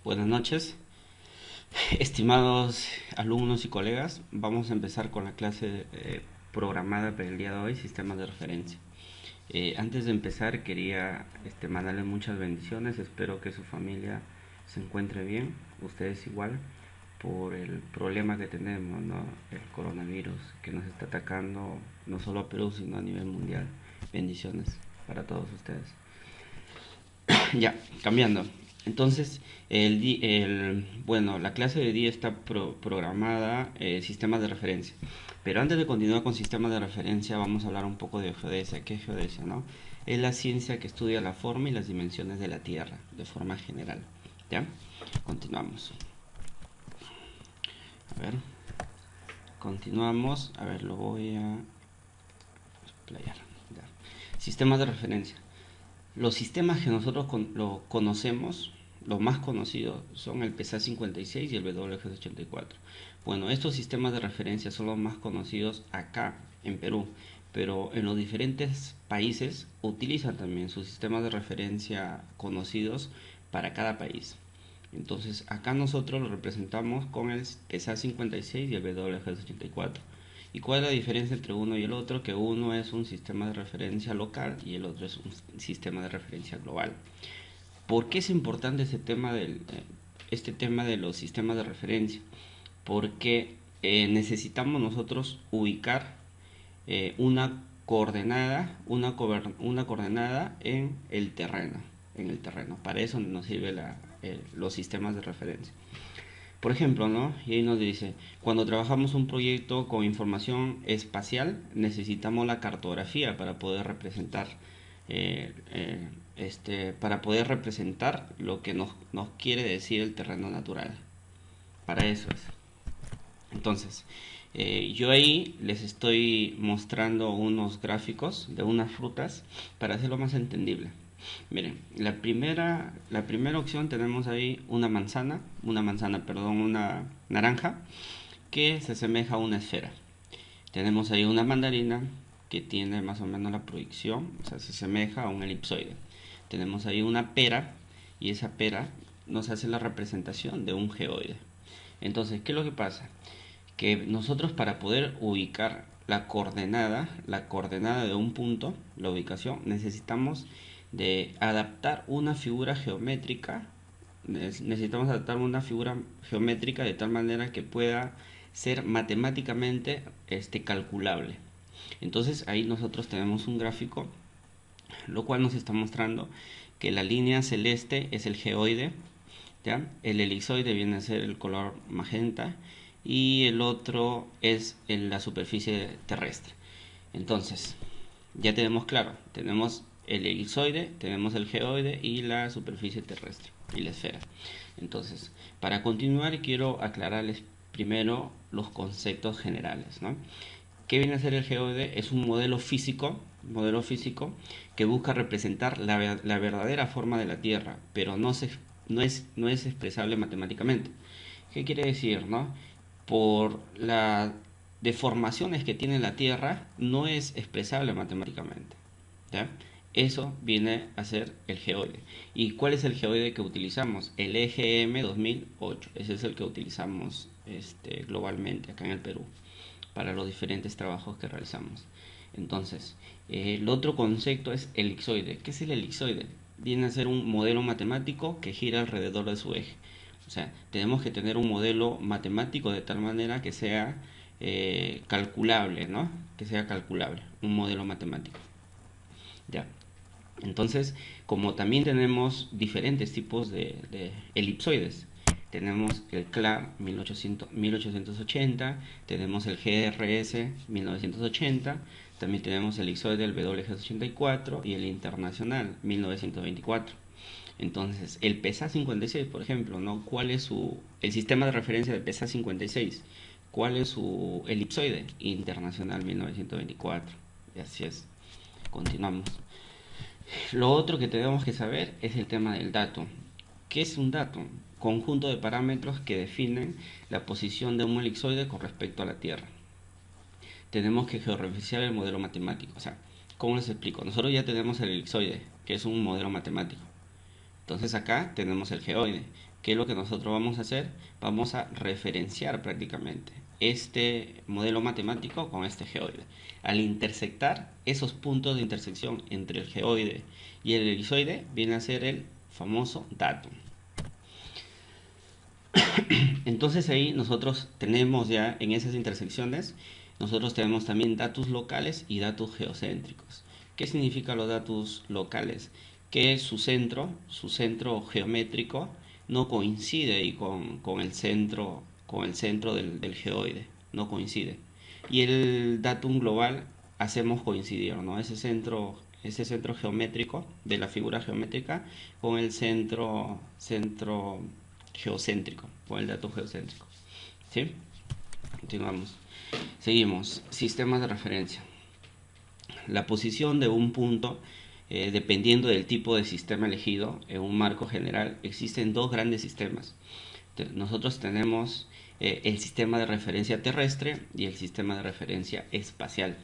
Buenas noches, estimados alumnos y colegas. Vamos a empezar con la clase programada para el día de hoy, sistemas de referencia. Antes de empezar quería mandarles muchas bendiciones. Espero que su familia se encuentre bien, ustedes igual, por el problema que tenemos, ¿no? El coronavirus que nos está atacando no solo a Perú, sino a nivel mundial. Bendiciones para todos ustedes. Ya, cambiando. Entonces, bueno, la clase de día está programada sistemas de referencia. Pero antes de continuar con sistemas de referencia, vamos a hablar un poco de geodesia. ¿Qué es geodesia, no? Es la ciencia que estudia la forma y las dimensiones de la Tierra, de forma general. ¿Ya? Continuamos. A ver, continuamos. A ver, lo voy a explayar. Ya. Sistemas de referencia. Los sistemas que nosotros lo conocemos, los más conocidos, son el PSA 56 y el WGS 84. Bueno, estos sistemas de referencia son los más conocidos acá en Perú, pero en los diferentes países utilizan también sus sistemas de referencia conocidos para cada país. Entonces, acá nosotros lo representamos con el PSA 56 y el WGS 84. ¿Y cuál es la diferencia entre uno y el otro? Que uno es un sistema de referencia local y el otro es un sistema de referencia global. ¿Por qué es importante este tema de los sistemas de referencia? Porque necesitamos nosotros ubicar una coordenada en el terreno. Para eso nos sirven los sistemas de referencia. Por ejemplo, ¿no? Y ahí nos dice, cuando trabajamos un proyecto con información espacial, necesitamos la cartografía para poder representar lo que nos quiere decir el terreno natural. Para eso es. Entonces, yo ahí les estoy mostrando unos gráficos de unas frutas para hacerlo más entendible. Miren, la primera opción tenemos ahí una naranja que se asemeja a una esfera. Tenemos ahí una mandarina que tiene más o menos la proyección, o sea, se asemeja a un elipsoide. Tenemos ahí una pera y esa pera nos hace la representación de un geoide. Entonces, ¿qué es lo que pasa? Que nosotros para poder ubicar la coordenada de un punto, la ubicación, necesitamos de adaptar una figura geométrica, necesitamos adaptar una figura geométrica de tal manera que pueda ser matemáticamente calculable. Entonces ahí nosotros tenemos un gráfico, lo cual nos está mostrando que la línea celeste es el geoide, ¿ya? El elipsoide viene a ser el color magenta y el otro es en la superficie terrestre. Entonces, ya tenemos claro, tenemos el elipsoide, tenemos el geoide y la superficie terrestre y la esfera. Entonces, para continuar quiero aclararles primero los conceptos generales, ¿no? ¿Qué viene a ser el geoide? Es un modelo físico que busca representar la verdadera forma de la Tierra, pero no es expresable matemáticamente. ¿Qué quiere decir, no? Por las deformaciones que tiene la Tierra, no es expresable matemáticamente. ¿Ya? Eso viene a ser el geoide. ¿Y cuál es el geoide que utilizamos? El EGM 2008. Ese es el que utilizamos globalmente acá en el Perú para los diferentes trabajos que realizamos. Entonces, el otro concepto es elipsoide. ¿Qué es el elipsoide? Viene a ser un modelo matemático que gira alrededor de su eje. O sea, tenemos que tener un modelo matemático de tal manera que sea calculable, ¿no? Que sea calculable, un modelo matemático. Ya. Entonces, como también tenemos diferentes tipos de elipsoides, tenemos el CLAR 1880, tenemos el GRS 1980, también tenemos el elipsoide del WGS 84 y el internacional 1924. Entonces, el PSA 56, por ejemplo, ¿no? ¿Cuál es el sistema de referencia del PSA 56? ¿Cuál es su elipsoide? Internacional 1924. Y así es. Continuamos. Lo otro que tenemos que saber es el tema del dato. ¿Qué es un dato? Conjunto de parámetros que definen la posición de un elipsoide con respecto a la Tierra. Tenemos que georreferenciar el modelo matemático. O sea, ¿cómo les explico? Nosotros ya tenemos el elipsoide, que es un modelo matemático. Entonces acá tenemos el geoide, ¿Qué es lo que nosotros vamos a hacer? Vamos a referenciar prácticamente este modelo matemático con este geoide. Al intersectar esos puntos de intersección entre el geoide y el elipsoide, viene a ser el famoso datum. Entonces ahí nosotros tenemos ya en esas intersecciones, nosotros tenemos también datos locales y datos geocéntricos. ¿Qué significa los datos locales? Que su centro geométrico no coincide y con el centro del geoide, no coincide. Y el datum global hacemos coincidir, ¿no? Ese centro geométrico de la figura geométrica con el centro geocéntrico, con el dato geocéntrico. ¿Sí? Continuamos. Seguimos. Sistemas de referencia. La posición de un punto, dependiendo del tipo de sistema elegido, en un marco general, existen dos grandes sistemas. Nosotros tenemos el sistema de referencia terrestre y el sistema de referencia espacial.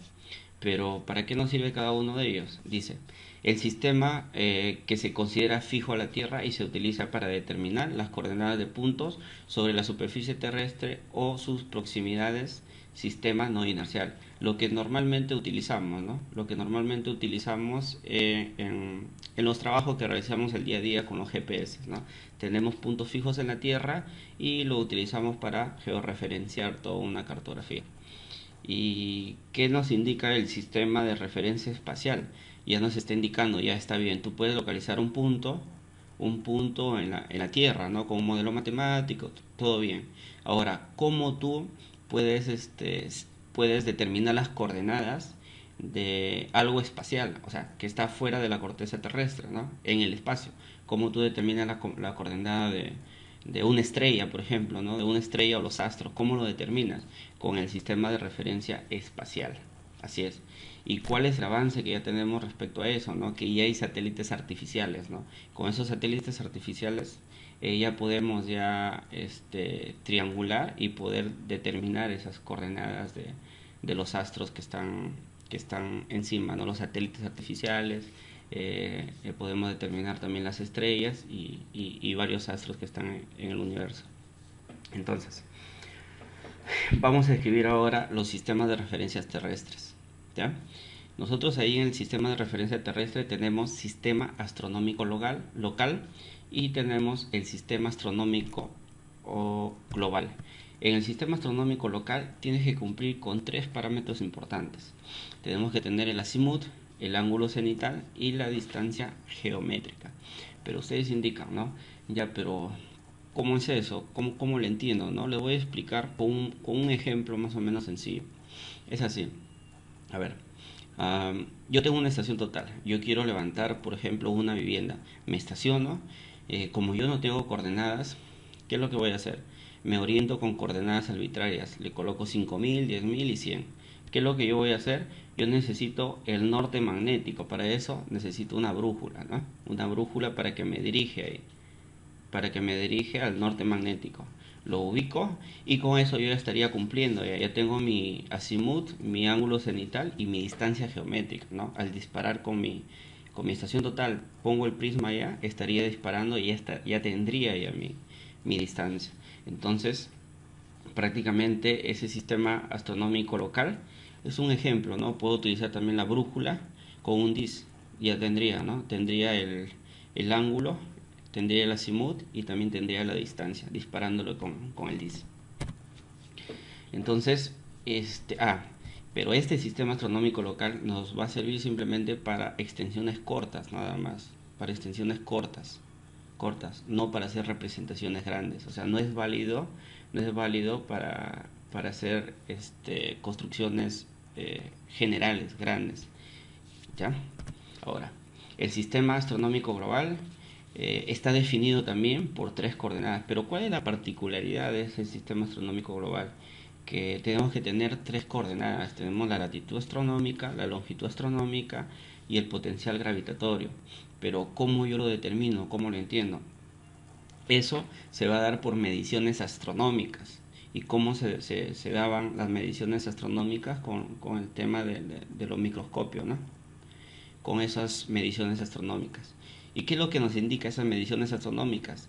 Pero ¿para qué nos sirve cada uno de ellos? Dice, el sistema que se considera fijo a la Tierra y se utiliza para determinar las coordenadas de puntos sobre la superficie terrestre o sus proximidades, sistema no inercial. Lo que normalmente utilizamos, ¿no? Lo que normalmente utilizamos en los trabajos que realizamos el día a día con los GPS, ¿no? Tenemos puntos fijos en la Tierra y lo utilizamos para georreferenciar toda una cartografía. ¿Y qué nos indica el sistema de referencia espacial? Ya nos está indicando, ya está bien, tú puedes localizar un punto en la Tierra, ¿no? Con un modelo matemático, todo bien. Ahora, ¿cómo tú puedes determinar las coordenadas de algo espacial? O sea, que está fuera de la corteza terrestre, ¿no? En el espacio. ¿Cómo tú determinas la coordenada de una estrella, por ejemplo, ¿no? De una estrella o los astros? ¿Cómo lo determinas? Con el sistema de referencia espacial. Así es. ¿Y cuál es el avance que ya tenemos respecto a eso, ¿no? Que ya hay satélites artificiales, ¿no? Con esos satélites artificiales ya podemos triangular y poder determinar esas coordenadas de los astros que están encima, ¿no? Los satélites artificiales, podemos determinar también las estrellas y varios astros que están en el universo. Entonces, vamos a escribir ahora los sistemas de referencias terrestres, ¿ya? Nosotros ahí en el sistema de referencia terrestre tenemos sistema astronómico local y tenemos el sistema astronómico global. En el sistema astronómico local tienes que cumplir con tres parámetros importantes. Tenemos que tener el azimut, el ángulo cenital y la distancia geométrica. Pero ustedes indican, ¿no? Ya, pero ¿cómo es eso? ¿Cómo lo entiendo? ¿No? Les voy a explicar con un ejemplo más o menos sencillo. Es así. A ver, yo tengo una estación total. Yo quiero levantar, por ejemplo, una vivienda. Me estaciono. Como yo no tengo coordenadas, ¿qué es lo que voy a hacer? Me oriento con coordenadas arbitrarias. Le coloco 5000, 10000 y 100. ¿Qué es lo que yo voy a hacer? Yo necesito el norte magnético. Para eso necesito una brújula, ¿no? Una brújula para que me dirige ahí, para que me dirige al norte magnético. Lo ubico y con eso yo ya estaría cumpliendo. Ya tengo mi azimut, mi ángulo cenital y mi distancia geométrica, ¿no? Al disparar con mi estación total, pongo el prisma ya, estaría disparando y ya tendría ya mi distancia. Entonces, prácticamente ese sistema astronómico local es un ejemplo, ¿no? Puedo utilizar también la brújula con un dis, ya tendría, ¿no? Tendría el ángulo, tendría el azimut y también tendría la distancia, disparándolo con el dis. Entonces, pero este sistema astronómico local nos va a servir simplemente para extensiones cortas, nada más, para extensiones cortas, no para hacer representaciones grandes. O sea, no es válido para hacer construcciones generales, grandes. ¿Ya? Ahora, el sistema astronómico global está definido también por tres coordenadas. Pero ¿cuál es la particularidad de ese sistema astronómico global? Que tenemos que tener tres coordenadas. Tenemos la latitud astronómica, la longitud astronómica y el potencial gravitatorio. Pero ¿cómo yo lo determino? ¿Cómo lo entiendo? Eso se va a dar por mediciones astronómicas. ¿Y cómo se daban las mediciones astronómicas con el tema de los microscopios, ¿no? Con esas mediciones astronómicas. ¿Y qué es lo que nos indica esas mediciones astronómicas?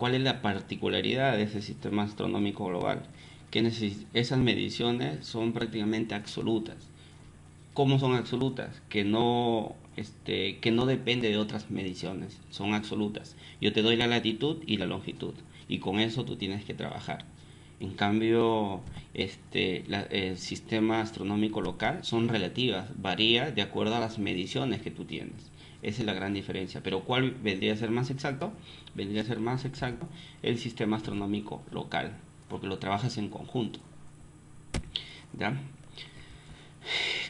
¿Cuál es la particularidad de ese sistema astronómico global? Que esas mediciones son prácticamente absolutas. ¿Cómo son absolutas? Que no depende de otras mediciones, son absolutas. Yo te doy la latitud y la longitud, y con eso tú tienes que trabajar. En cambio, el sistema astronómico local son relativas, varía de acuerdo a las mediciones que tú tienes. Esa es la gran diferencia. Pero ¿cuál vendría a ser más exacto? Vendría a ser más exacto el sistema astronómico local, porque lo trabajas en conjunto. ¿Ya?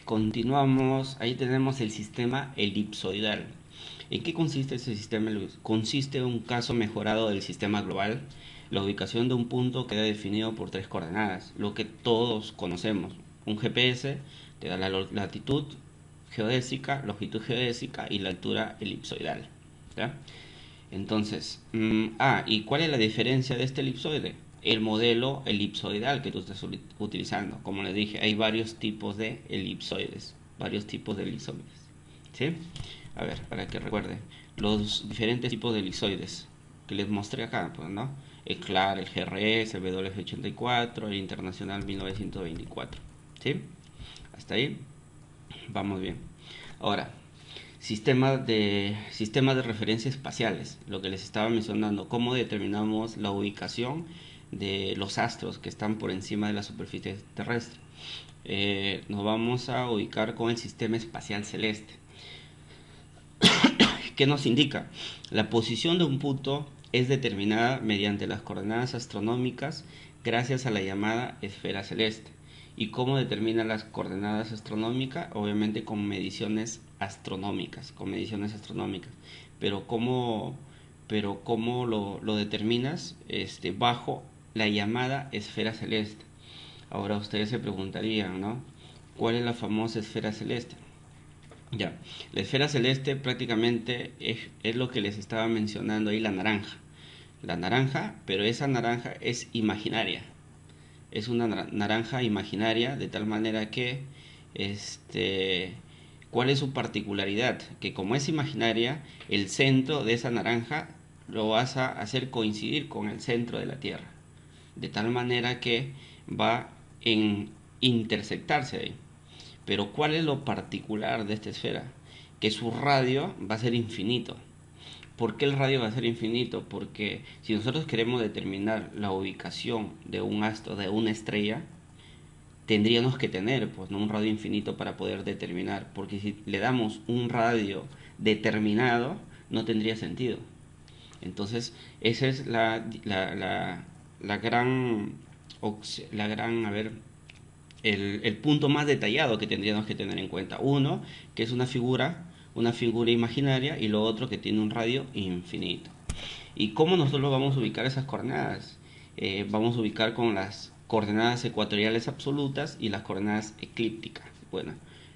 Continuamos, ahí tenemos el sistema elipsoidal. ¿En qué consiste ese sistema? Consiste en un caso mejorado del sistema global, la ubicación de un punto queda definido por 3 coordenadas, lo que todos conocemos. Un GPS te da la latitud geodésica, longitud geodésica y la altura elipsoidal. ¿Ya? Entonces, ¿y cuál es la diferencia de este elipsoide? El modelo elipsoidal que tú estás utilizando. Como les dije, hay varios tipos de elipsoides. ¿Sí? A ver, para que recuerden. Los diferentes tipos de elipsoides que les mostré acá, pues, ¿no? El CLAR, el GRS, el WF84, el Internacional 1924. ¿Sí? Hasta ahí. Vamos bien. Ahora, sistemas de referencia espaciales, lo que les estaba mencionando, cómo determinamos la ubicación de los astros que están por encima de la superficie terrestre. Nos vamos a ubicar con el sistema espacial celeste. ¿Qué nos indica? La posición de un punto es determinada mediante las coordenadas astronómicas gracias a la llamada esfera celeste. ¿Y cómo determina las coordenadas astronómicas? Obviamente con mediciones astronómicas. Pero ¿cómo lo determinas? Bajo la llamada esfera celeste. Ahora ustedes se preguntarían, ¿no? ¿Cuál es la famosa esfera celeste? Ya, la esfera celeste prácticamente es lo que les estaba mencionando ahí, la naranja. La naranja, pero esa naranja es imaginaria. Es una naranja imaginaria, de tal manera que, ¿cuál es su particularidad? Que como es imaginaria, el centro de esa naranja lo vas a hacer coincidir con el centro de la Tierra. De tal manera que va en intersectarse ahí. Pero ¿cuál es lo particular de esta esfera? Que su radio va a ser infinito. ¿Por qué el radio va a ser infinito? Porque si nosotros queremos determinar la ubicación de un astro, de una estrella, tendríamos que tener pues, ¿no? un radio infinito para poder determinar. Porque si le damos un radio determinado, no tendría sentido. Entonces, esa es la gran, el punto más detallado que tendríamos que tener en cuenta. Uno, que es una figura imaginaria, y lo otro que tiene un radio infinito. ¿Y cómo nosotros vamos a ubicar esas coordenadas? Vamos a ubicar con las coordenadas ecuatoriales absolutas y las coordenadas eclípticas. Bueno,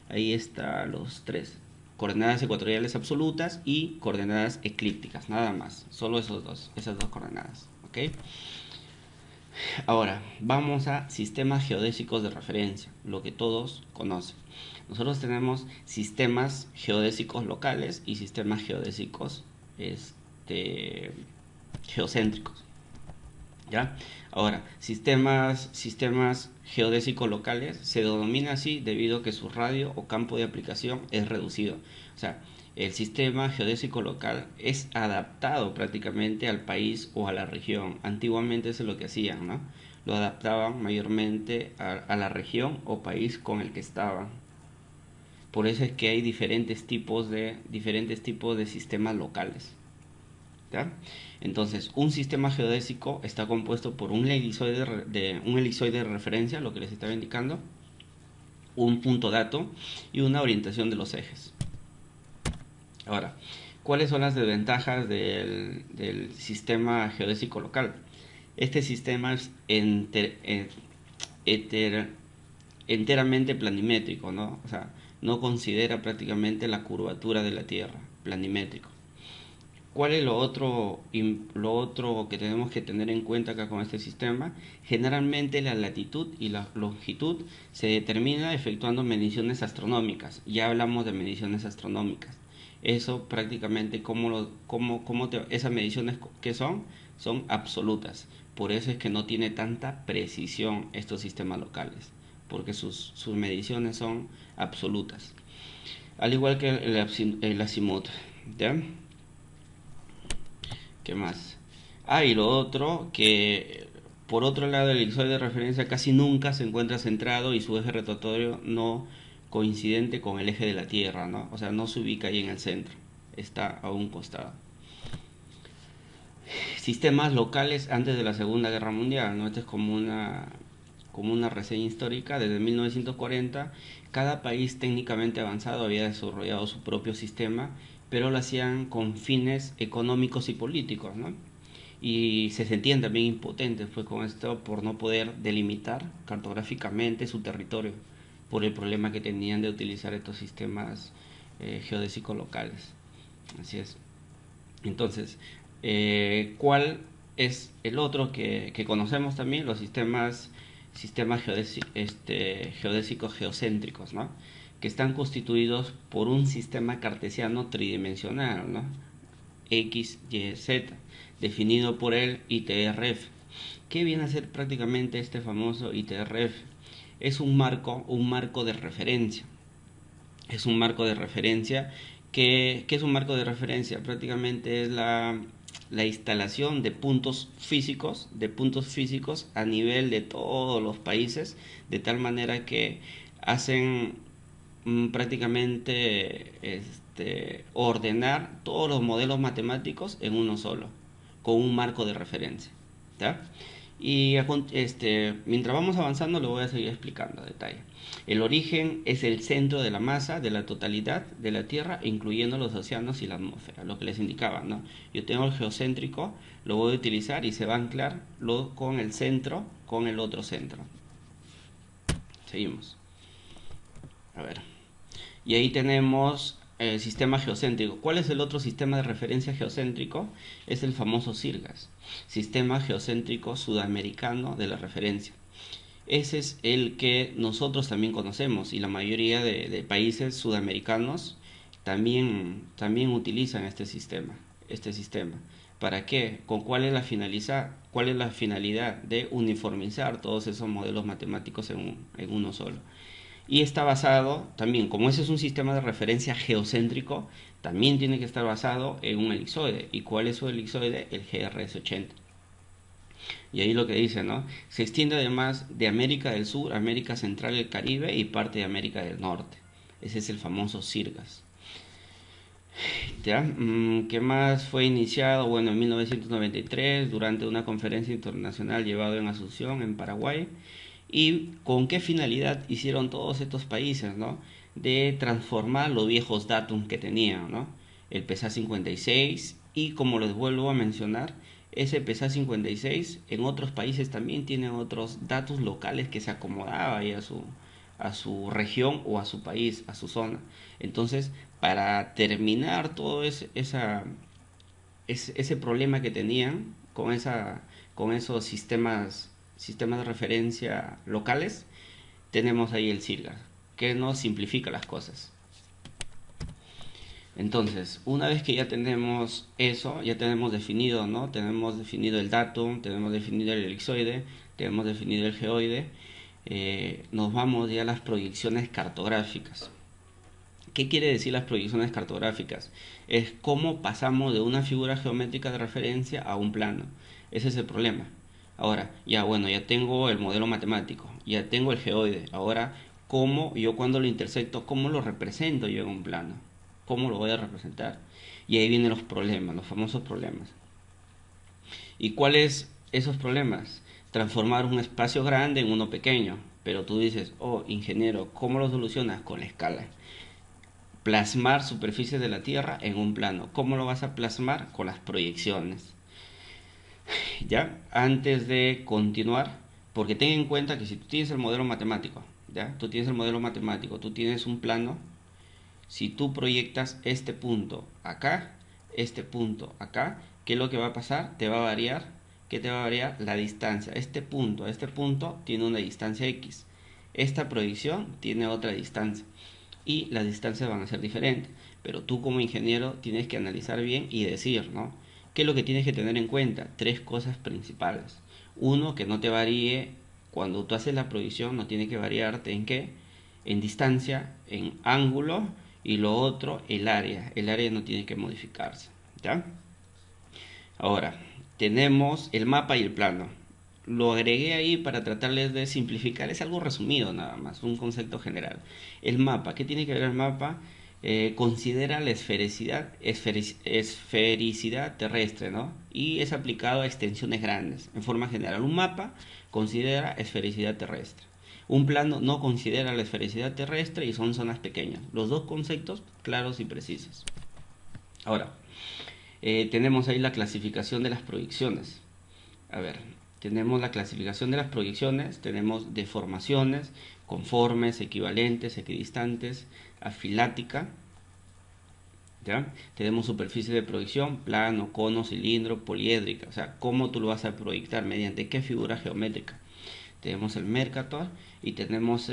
ahí están los tres. Coordenadas ecuatoriales absolutas y coordenadas eclípticas, nada más. Solo esas dos coordenadas. ¿Ok? Ahora, vamos a sistemas geodésicos de referencia, lo que todos conocen. Nosotros tenemos sistemas geodésicos locales y sistemas geodésicos geocéntricos. ¿Ya? Ahora, sistemas geodésicos locales se denomina así debido a que su radio o campo de aplicación es reducido. O sea, el sistema geodésico local es adaptado prácticamente al país o a la región. Antiguamente eso es lo que hacían, ¿no? Lo adaptaban mayormente a la región o país con el que estaban. Por eso es que hay diferentes tipos de sistemas locales. ¿Ya? Entonces, un sistema geodésico está compuesto por un elipsoide de referencia, lo que les estaba indicando, un punto dato y una orientación de los ejes. Ahora, ¿cuáles son las desventajas del sistema geodésico local? Este sistema es enteramente planimétrico, ¿no? O sea, no considera prácticamente la curvatura de la Tierra, planimétrico. ¿Cuál es lo otro que tenemos que tener en cuenta acá con este sistema? Generalmente la latitud y la longitud se determina efectuando mediciones astronómicas. Ya hablamos de mediciones astronómicas. Eso prácticamente, esas mediciones que son son absolutas. Por eso es que no tiene tanta precisión estos sistemas locales, porque sus mediciones son absolutas. Al igual que el azimut, ¿ya? ¿Qué más? Y lo otro, que por otro lado el elipsoide de referencia casi nunca se encuentra centrado y su eje rotatorio no coincidente con el eje de la Tierra, ¿no? O sea, no se ubica ahí en el centro, está a un costado. Sistemas locales antes de la Segunda Guerra Mundial, ¿no? Esta es como una reseña histórica. Desde 1940, cada país técnicamente avanzado había desarrollado su propio sistema, pero lo hacían con fines económicos y políticos, ¿no? Y se sentían también impotentes pues con esto por no poder delimitar cartográficamente su territorio por el problema que tenían de utilizar estos sistemas geodésicos locales. Así es. Entonces, ¿cuál es el otro que conocemos también? Los sistemas geodésicos geocéntricos, ¿no? Que están constituidos por un sistema cartesiano tridimensional, ¿no? X, Y, Z, definido por el ITRF. ¿Qué viene a ser prácticamente este famoso ITRF? Es un marco de referencia. Es un marco de referencia. ¿Qué es un marco de referencia? Prácticamente es la instalación de puntos físicos a nivel de todos los países, de tal manera que hacen prácticamente ordenar todos los modelos matemáticos en uno solo, con un marco de referencia. ¿Ya? Y mientras vamos avanzando lo voy a seguir explicando a detalle. El origen es el centro de la masa de la totalidad de la Tierra, incluyendo los océanos y la atmósfera, lo que les indicaba, ¿no? Yo tengo el geocéntrico, lo voy a utilizar y se va a anclar con el centro, con el otro centro. Seguimos. A ver. Y ahí tenemos el sistema geocéntrico. ¿Cuál es el otro sistema de referencia geocéntrico? Es el famoso SIRGAS, Sistema Geocéntrico Sudamericano de la Referencia. Ese es el que nosotros también conocemos y la mayoría de países sudamericanos también utilizan este sistema. ¿Para qué? ¿Cuál es la finalidad de uniformizar todos esos modelos matemáticos en uno solo? Y está basado también, como ese es un sistema de referencia geocéntrico, también tiene que estar basado en un elipsoide. ¿Y cuál es su elipsoide? El GRS80. Y ahí lo que dice, ¿no? Se extiende además de América del Sur, América Central, el Caribe y parte de América del Norte. Ese es el famoso SIRGAS. ¿Ya? ¿Qué más fue iniciado? Bueno, en 1993, durante una conferencia internacional llevada en Asunción, en Paraguay. ¿Y con qué finalidad hicieron todos estos países, ¿no? De transformar los viejos datos que tenían, ¿no? El PESA 56 y como les vuelvo a mencionar, ese PESA 56 en otros países también tienen otros datos locales que se acomodaba ahí a su región o a su país, a su zona. Entonces, para terminar todo ese problema que tenían con esos sistemas de referencia locales, tenemos ahí el SIRGAS, que nos simplifica las cosas. Entonces, una vez que ya tenemos eso, ya tenemos definido, ¿no? Tenemos definido el datum, tenemos definido el elipsoide, tenemos definido el geoide, nos vamos ya a las proyecciones cartográficas. ¿Qué quiere decir las proyecciones cartográficas? Es cómo pasamos de una figura geométrica de referencia a un plano. Ese es el problema. Ahora, ya tengo el modelo matemático, ya tengo el geoide. Ahora, ¿cómo yo cuando lo intersecto, cómo lo represento yo en un plano? ¿Cómo lo voy a representar? Y ahí vienen los problemas, los famosos problemas. ¿Y cuáles esos problemas? Transformar un espacio grande en uno pequeño. Pero tú dices, oh, ingeniero, ¿cómo lo solucionas? Con la escala. Plasmar superficies de la Tierra en un plano. ¿Cómo lo vas a plasmar? Con las proyecciones. ¿Ya? Antes de continuar, porque ten en cuenta que si tú tienes el modelo matemático, ¿ya? Tú tienes el modelo matemático, tú tienes un plano, si tú proyectas este punto acá, ¿qué es lo que va a pasar? Te va a variar, ¿qué te va a variar? La distancia. Este punto a este punto tiene una distancia X. Esta proyección tiene otra distancia. Y las distancias van a ser diferentes. Pero tú como ingeniero tienes que analizar bien y decir, ¿no? ¿Qué es lo que tienes que tener en cuenta? Tres cosas principales. Uno, que no te varíe, cuando tú haces la proyección, no tiene que variarte en qué, en distancia, en ángulo, y lo otro, el área. El área no tiene que modificarse, ¿ya? Ahora, tenemos el mapa y el plano. Lo agregué ahí para tratarles de simplificar, es algo resumido nada más, un concepto general. El mapa, ¿qué tiene que ver el mapa? Considera la esfericidad terrestre, ¿no? Y es aplicado a extensiones grandes. En forma general, un mapa considera esfericidad terrestre. Un plano no considera la esfericidad terrestre y son zonas pequeñas. Los dos conceptos claros y precisos. Ahora, tenemos ahí la clasificación de las proyecciones. A ver, tenemos la clasificación de las proyecciones, tenemos deformaciones, conformes, equivalentes, equidistantes, afilática, ¿ya? Tenemos superficie de proyección, plano, cono, cilindro, poliédrica, o sea, cómo tú lo vas a proyectar, mediante qué figura geométrica. Tenemos el Mercator y tenemos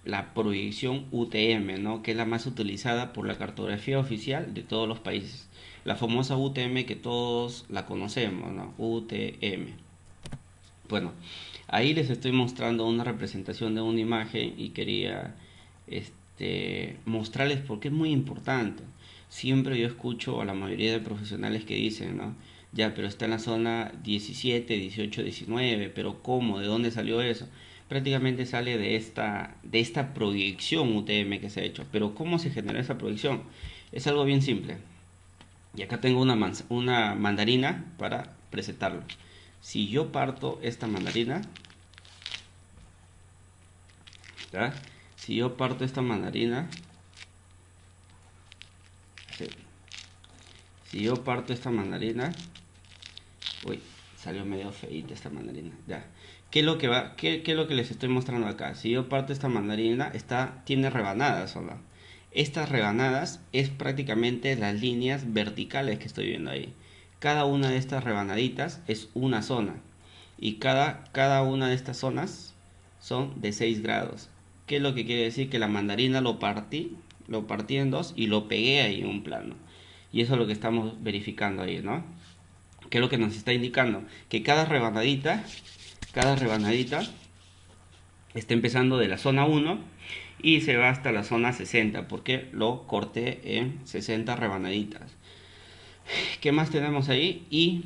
la proyección UTM, ¿no? Que es la más utilizada por la cartografía oficial de todos los países. La famosa UTM que todos la conocemos, ¿no? UTM. Bueno, ahí les estoy mostrando una representación de una imagen y quería mostrarles por qué es muy importante. Siempre yo escucho a la mayoría de profesionales que dicen, ¿no? Ya, pero está en la zona 17, 18, 19, pero ¿cómo? ¿De dónde salió eso? Prácticamente sale de esta proyección UTM que se ha hecho. Pero ¿cómo se genera esa proyección? Es algo bien simple. Y acá tengo una mandarina para presentarlo. Si yo parto esta mandarina, ¿ya? Si yo parto esta mandarina, sí. Si yo parto esta mandarina, uy, salió medio feita esta mandarina, ya. ¿Qué es lo que qué es lo que les estoy mostrando acá? Si yo parto esta mandarina, tiene rebanadas, ¿o no? Estas rebanadas es prácticamente las líneas verticales que estoy viendo ahí. Cada una de estas rebanaditas es una zona. Y cada una de estas zonas son de 6 grados. ¿Qué es lo que quiere decir? Que la mandarina lo partí en dos y lo pegué ahí en un plano. Y eso es lo que estamos verificando ahí, ¿no? ¿Qué es lo que nos está indicando? Que cada rebanadita está empezando de la zona 1 y se va hasta la zona 60, porque lo corté en 60 rebanaditas. ¿Qué más tenemos ahí? Y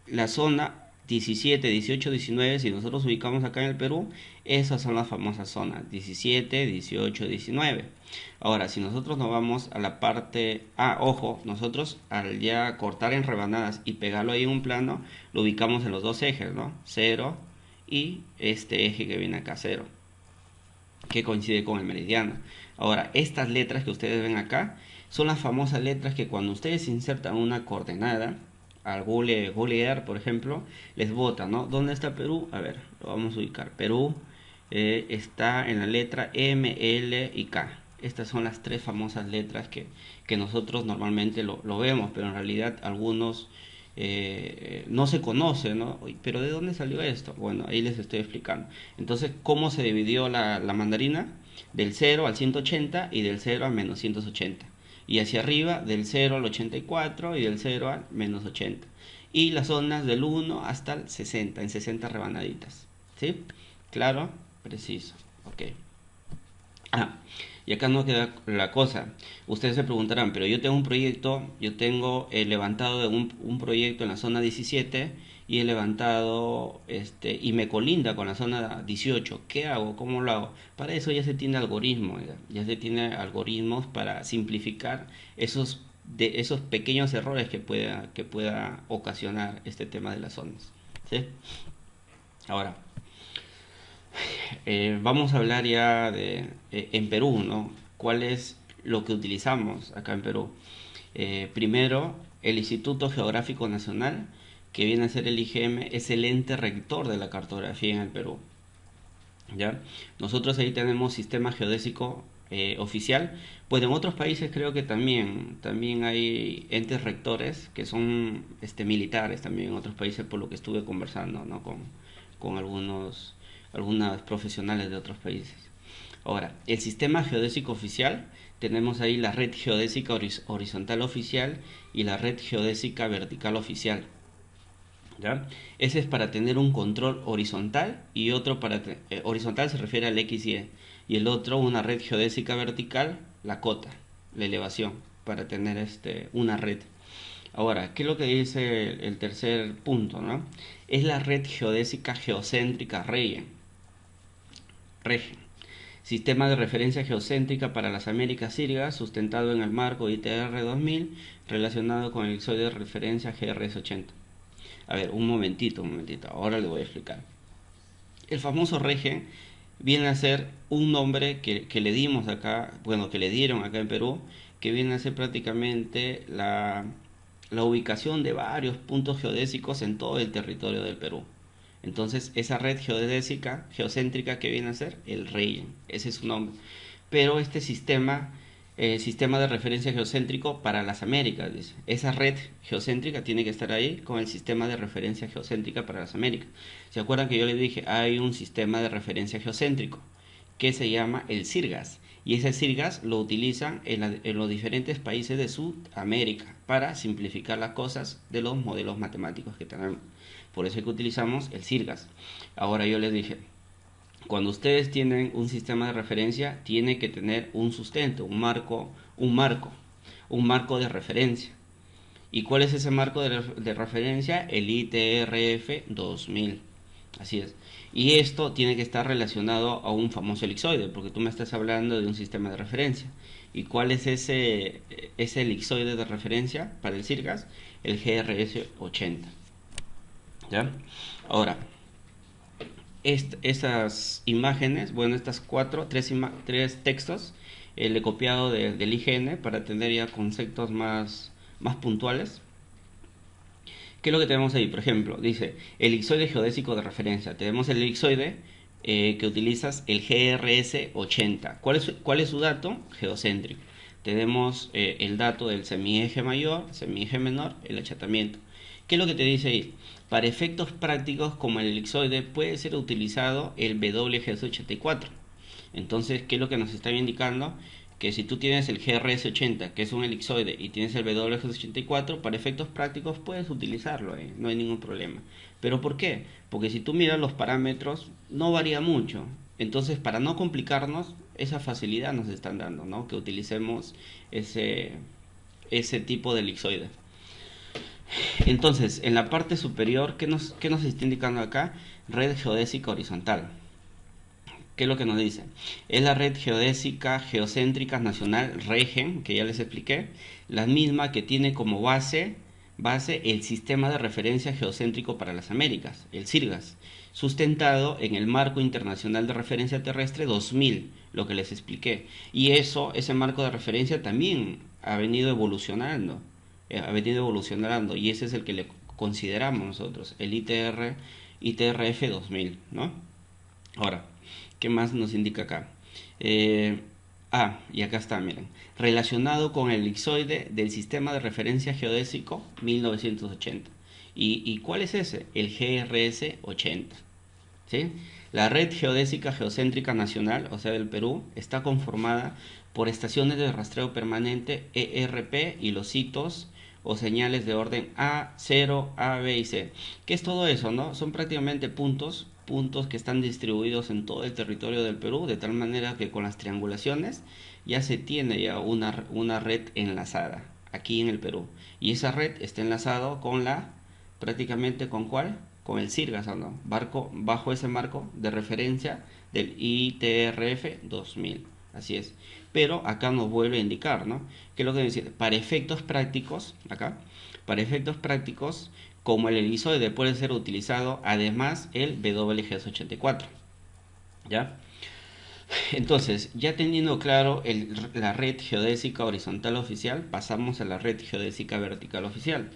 la zona 17, 18, 19, si nosotros ubicamos acá en el Perú, esas son las famosas zonas 17, 18, 19. Ahora, si nosotros nos vamos a la parte... ojo, nosotros al ya cortar en rebanadas y pegarlo ahí en un plano, lo ubicamos en los dos ejes, ¿no? 0 y este eje que viene acá, 0, que coincide con el meridiano. Ahora, estas letras que ustedes ven acá son las famosas letras que cuando ustedes insertan una coordenada al googlear, por ejemplo, les bota, ¿no? ¿Dónde está Perú? A ver, lo vamos a ubicar. Perú está en la letra M, L y K. Estas son las tres famosas letras que nosotros normalmente lo vemos, pero en realidad algunos no se conocen, ¿no? Pero ¿de dónde salió esto? Bueno, ahí les estoy explicando. Entonces, ¿cómo se dividió la mandarina? Del 0 al 180 y del 0 al menos 180. Y hacia arriba del 0 al 84 y del 0 al menos 80. Y las zonas del 1 hasta el 60, en 60 rebanaditas. ¿Sí? ¿Claro? Preciso. Ok. Y acá no queda la cosa. Ustedes se preguntarán, pero yo tengo un proyecto, yo tengo levantado de un proyecto en la zona 17 y he levantado y me colinda con la zona 18. ¿Qué hago? ¿Cómo lo hago? Para eso ya se tiene algoritmos, ya se tiene algoritmos para simplificar esos pequeños errores que pueda ocasionar este tema de las zonas. ¿Sí? Ahora, vamos a hablar ya en Perú, ¿no? ¿Cuál es lo que utilizamos acá en Perú? Primero, el Instituto Geográfico Nacional, que viene a ser el IGM, es el ente rector de la cartografía en el Perú. ¿Ya? Nosotros ahí tenemos sistema geodésico oficial, pues en otros países creo que también hay entes rectores que son militares también en otros países, por lo que estuve conversando, ¿no? con algunos profesionales de otros países. Ahora, el sistema geodésico oficial, tenemos ahí la red geodésica horizontal oficial y la red geodésica vertical oficial. ¿Ya? Ese es para tener un control horizontal y otro horizontal se refiere al XY y el otro una red geodésica vertical, la cota, la elevación, para tener una red. Ahora, ¿qué es lo que dice el tercer punto, ¿no? Es la red geodésica geocéntrica REGEN. Sistema de referencia geocéntrica para las Américas Sirgas, sustentado en el marco ITR 2000, relacionado con el elipsoide de referencia GRS 80. A ver, un momentito, ahora le voy a explicar. El famoso REGEN viene a ser un nombre que le dimos acá, bueno, que le dieron acá en Perú, que viene a ser prácticamente la ubicación de varios puntos geodésicos en todo el territorio del Perú. Entonces, esa red geodésica, geocéntrica que viene a ser el REGEN, ese es su nombre. Pero este sistema de referencia geocéntrico para las Américas, dice. Esa red geocéntrica tiene que estar ahí con el sistema de referencia geocéntrica para las Américas. ¿Se acuerdan que yo les dije? Hay un sistema de referencia geocéntrico que se llama el CIRGAS. Y ese CIRGAS lo utilizan en los diferentes países de Sudamérica para simplificar las cosas de los modelos matemáticos que tenemos. Por eso es que utilizamos el CIRGAS. Ahora yo les dije, cuando ustedes tienen un sistema de referencia, tiene que tener un sustento, un marco de referencia. ¿Y cuál es ese marco de referencia? El ITRF 2000. Así es. Y esto tiene que estar relacionado a un famoso elipsoide, porque tú me estás hablando de un sistema de referencia. ¿Y cuál es ese elipsoide de referencia para el CIRGAS? El GRS 80. ¿Ya? Ahora, estas imágenes, bueno, estas tres textos, le he copiado del IGN para tener ya conceptos más puntuales. ¿Qué es lo que tenemos ahí? Por ejemplo, dice elipsoide geodésico de referencia. Tenemos el elipsoide que utilizas el GRS 80. ¿Cuál es su dato? Geocéntrico. Tenemos el dato del semieje mayor, semieje menor, el achatamiento. ¿Qué es lo que te dice ahí? Para efectos prácticos como el elipsoide puede ser utilizado el WGS84. Entonces, ¿qué es lo que nos está indicando? Que si tú tienes el GRS80, que es un elipsoide, y tienes el WGS84, para efectos prácticos puedes utilizarlo, no hay ningún problema. ¿Pero por qué? Porque si tú miras los parámetros, no varía mucho. Entonces, para no complicarnos, esa facilidad nos están dando, ¿no? Que utilicemos ese tipo de elipsoide. Entonces, en la parte superior, ¿qué nos está indicando acá? Red geodésica horizontal. ¿Qué es lo que nos dice? Es la red geodésica geocéntrica nacional REGEN, que ya les expliqué, la misma que tiene como base el sistema de referencia geocéntrico para las Américas, el CIRGAS, sustentado en el marco internacional de referencia terrestre 2000, lo que les expliqué. Y ese marco de referencia también ha venido evolucionando, y ese es el que le consideramos nosotros, el ITRF 2000, ¿no? Ahora, ¿qué más nos indica acá? Y acá está, miren. Relacionado con el elipsoide del sistema de referencia geodésico 1980. ¿Y cuál es ese? El GRS 80. ¿Sí? La red geodésica geocéntrica nacional, o sea del Perú, está conformada por estaciones de rastreo permanente ERP y los hitos o señales de orden A, 0, A, B y C. ¿Qué es todo eso, no? Son prácticamente puntos que están distribuidos en todo el territorio del Perú, de tal manera que con las triangulaciones ya se tiene ya una red enlazada aquí en el Perú. Y esa red está enlazada prácticamente ¿con cuál? Con el CIRGAS, ¿no? Bajo ese marco de referencia del ITRF 2000. Así es. Pero acá nos vuelve a indicar, ¿no? ¿Qué es lo que dice? Para efectos prácticos, como el elipsoide puede ser utilizado además el WGS84. ¿Ya? Entonces, ya teniendo claro la red geodésica horizontal oficial, pasamos a la red geodésica vertical oficial.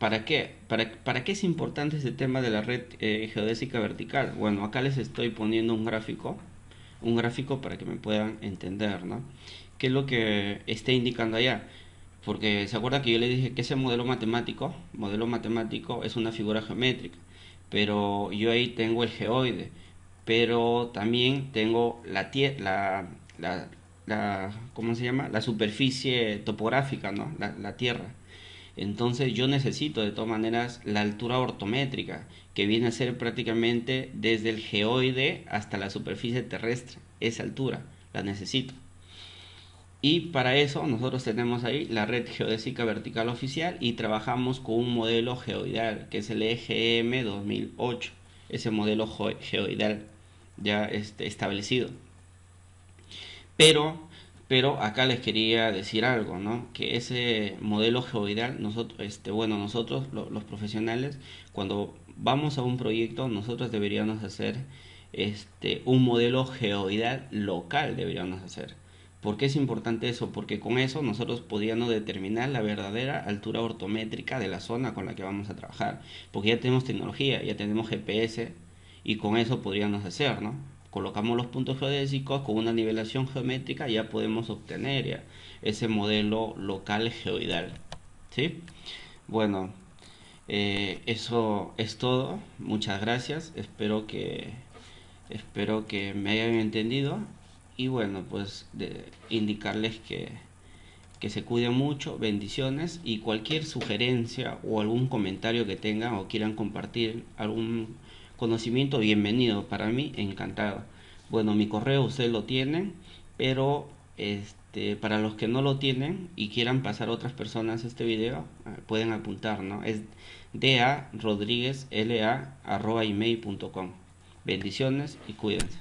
¿Para qué? ¿Para qué es importante este tema de la red geodésica vertical? Bueno, acá les estoy poniendo un gráfico para que me puedan entender, ¿no? ¿Qué es lo que está indicando allá? Porque se acuerda que yo le dije que ese modelo matemático es una figura geométrica, pero yo ahí tengo el geoide. pero también tengo ¿cómo se llama? La superficie topográfica, ¿no? La tierra. Entonces yo necesito de todas maneras la altura ortométrica, que viene a ser prácticamente desde el geoide hasta la superficie terrestre. Esa altura la necesito. Y para eso nosotros tenemos ahí la red geodésica vertical oficial y trabajamos con un modelo geoidal, que es el EGM 2008, ese modelo geoidal ya establecido. Pero, pero acá les quería decir algo, ¿no? Que ese modelo geoidal, nosotros los profesionales, cuando vamos a un proyecto, nosotros deberíamos hacer un modelo geoidal local, deberíamos hacer. ¿Por qué es importante eso? Porque con eso nosotros podríamos determinar la verdadera altura ortométrica de la zona con la que vamos a trabajar. Porque ya tenemos tecnología, ya tenemos GPS y con eso podríamos hacer, ¿no? Colocamos los puntos geodésicos con una nivelación geométrica y ya podemos obtener ya ese modelo local geoidal. ¿Sí? Bueno, eso es todo. Muchas gracias. Espero que me hayan entendido. Y bueno, pues indicarles que se cuiden mucho, bendiciones y cualquier sugerencia o algún comentario que tengan o quieran compartir algún conocimiento, bienvenido, para mí encantado. Bueno, mi correo ustedes lo tienen, pero para los que no lo tienen y quieran pasar a otras personas este video, pueden apuntar, ¿no? Es darodriguezla@email.com. Bendiciones y cuídense.